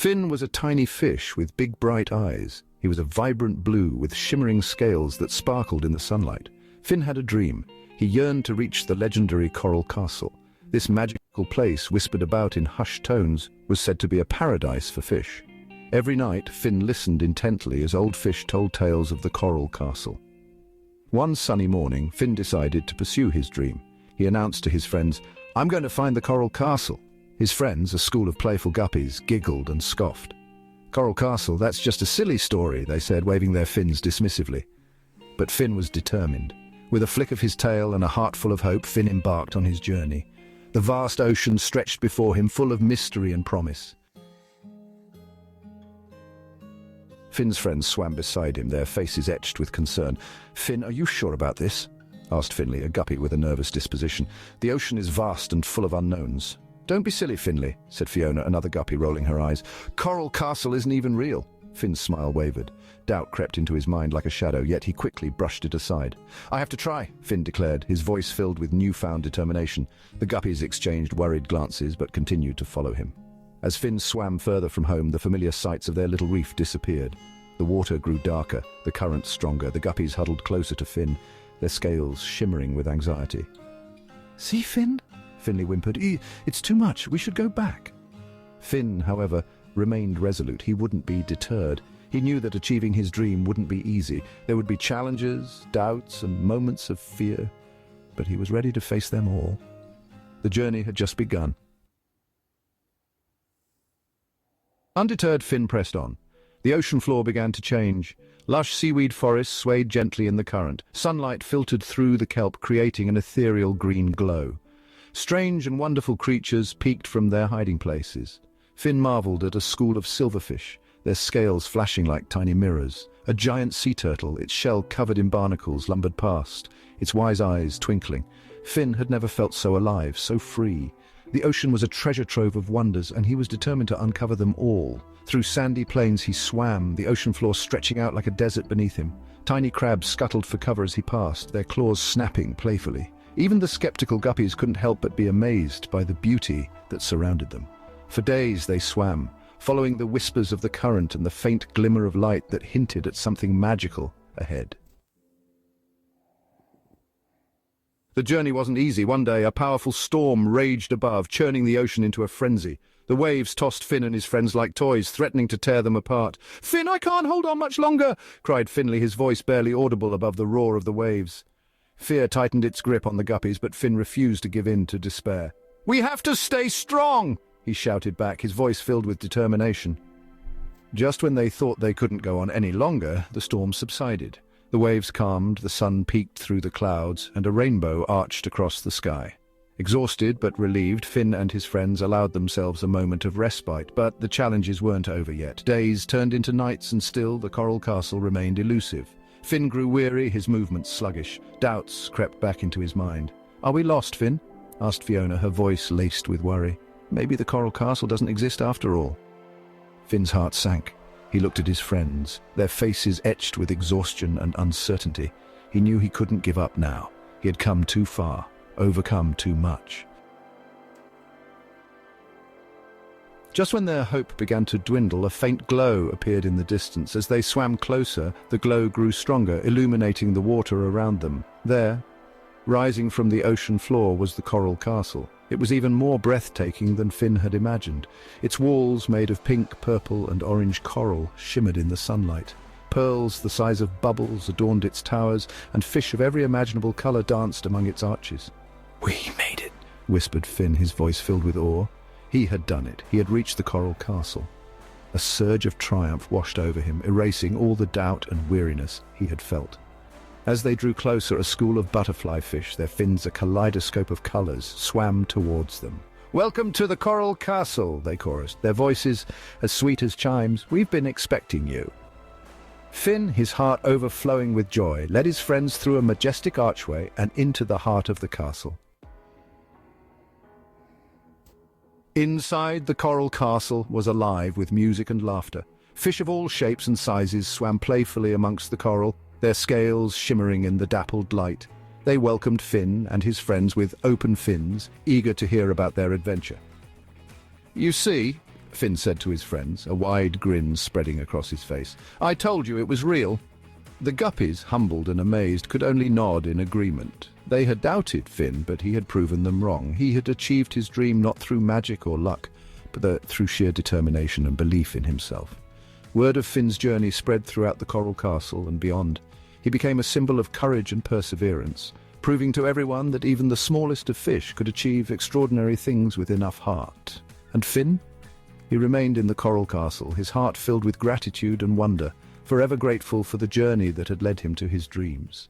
Finn was a tiny fish with big bright eyes. He was a vibrant blue with shimmering scales that sparkled in the sunlight. Finn had a dream. He yearned to reach the legendary Coral Castle. This magical place, whispered about in hushed tones, was said to be a paradise for fish. Every night, Finn listened intently as old fish told tales of the Coral Castle. One sunny morning, Finn decided to pursue his dream. He announced to his friends, "I'm going to find the Coral Castle." His friends, a school of playful guppies, giggled and scoffed. "Coral Castle, that's just a silly story," they said, waving their fins dismissively. But Finn was determined. With a flick of his tail and a heart full of hope, Finn embarked on his journey. The vast ocean stretched before him, full of mystery and promise. Finn's friends swam beside him, their faces etched with concern. "Finn, are you sure about this?" asked Finley, a guppy with a nervous disposition. "The ocean is vast and full of unknowns." "Don't be silly, Finley," said Fiona, another guppy, rolling her eyes. "Coral Castle isn't even real." Finn's smile wavered. Doubt crept into his mind like a shadow, yet he quickly brushed it aside. "I have to try," Finn declared, his voice filled with newfound determination. The guppies exchanged worried glances but continued to follow him. As Finn swam further from home, the familiar sights of their little reef disappeared. The water grew darker, the current stronger. The guppies huddled closer to Finn, their scales shimmering with anxiety. "See, Finn?" Finley whimpered. "It's too much. We should go back." Finn, however, remained resolute. He wouldn't be deterred. He knew that achieving his dream wouldn't be easy. There would be challenges, doubts, and moments of fear, but he was ready to face them all. The journey had just begun. Undeterred, Finn pressed on. The ocean floor began to change. Lush seaweed forests swayed gently in the current. Sunlight filtered through the kelp, creating an ethereal green glow. Strange and wonderful creatures peeked from their hiding places. Finn marveled at a school of silverfish, their scales flashing like tiny mirrors. A giant sea turtle, its shell covered in barnacles, lumbered past, its wise eyes twinkling. Finn had never felt so alive, so free. The ocean was a treasure trove of wonders, and he was determined to uncover them all. Through sandy plains he swam, the ocean floor stretching out like a desert beneath him. Tiny crabs scuttled for cover as he passed, their claws snapping playfully. Even the skeptical guppies couldn't help but be amazed by the beauty that surrounded them. For days they swam, following the whispers of the current and the faint glimmer of light that hinted at something magical ahead. The journey wasn't easy. One day, a powerful storm raged above, churning the ocean into a frenzy. The waves tossed Finn and his friends like toys, threatening to tear them apart. "Finn, I can't hold on much longer!" cried Finley, his voice barely audible above the roar of the waves. Fear tightened its grip on the guppies, but Finn refused to give in to despair. "We have to stay strong!" he shouted back, his voice filled with determination. Just when they thought they couldn't go on any longer, the storm subsided. The waves calmed, the sun peeked through the clouds, and a rainbow arched across the sky. Exhausted but relieved, Finn and his friends allowed themselves a moment of respite, but the challenges weren't over yet. Days turned into nights, and still the Coral Castle remained elusive. Finn grew weary, his movements sluggish. Doubts crept back into his mind. "Are we lost, Finn?" asked Fiona, her voice laced with worry. "Maybe the Coral Castle doesn't exist after all." Finn's heart sank. He looked at his friends, their faces etched with exhaustion and uncertainty. He knew he couldn't give up now. He had come too far, overcome too much. Just when their hope began to dwindle, a faint glow appeared in the distance. As they swam closer, the glow grew stronger, illuminating the water around them. There, rising from the ocean floor, was the Coral Castle. It was even more breathtaking than Finn had imagined. Its walls, made of pink, purple, and orange coral, shimmered in the sunlight. Pearls the size of bubbles adorned its towers, and fish of every imaginable color danced among its arches. "We made it," whispered Finn, his voice filled with awe. He had done it. He had reached the Coral Castle. A surge of triumph washed over him, erasing all the doubt and weariness he had felt. As they drew closer, a school of butterfly fish, their fins a kaleidoscope of colors, swam towards them. "Welcome to the Coral Castle," they chorused, their voices as sweet as chimes. "We've been expecting you." Finn, his heart overflowing with joy, led his friends through a majestic archway and into the heart of the castle. Inside, the Coral Castle was alive with music and laughter. Fish of all shapes and sizes swam playfully amongst the coral, their scales shimmering in the dappled light. They welcomed Finn and his friends with open fins, eager to hear about their adventure. "You see," Finn said to his friends, a wide grin spreading across his face. "I told you it was real." The Guppies, humbled and amazed, could only nod in agreement. They had doubted Finn, but he had proven them wrong. He had achieved his dream not through magic or luck, but through sheer determination and belief in himself. Word of Finn's journey spread throughout the Coral Castle and beyond. He became a symbol of courage and perseverance, proving to everyone that even the smallest of fish could achieve extraordinary things with enough heart. And Finn? He remained in the Coral Castle, his heart filled with gratitude and wonder, forever grateful for the journey that had led him to his dreams.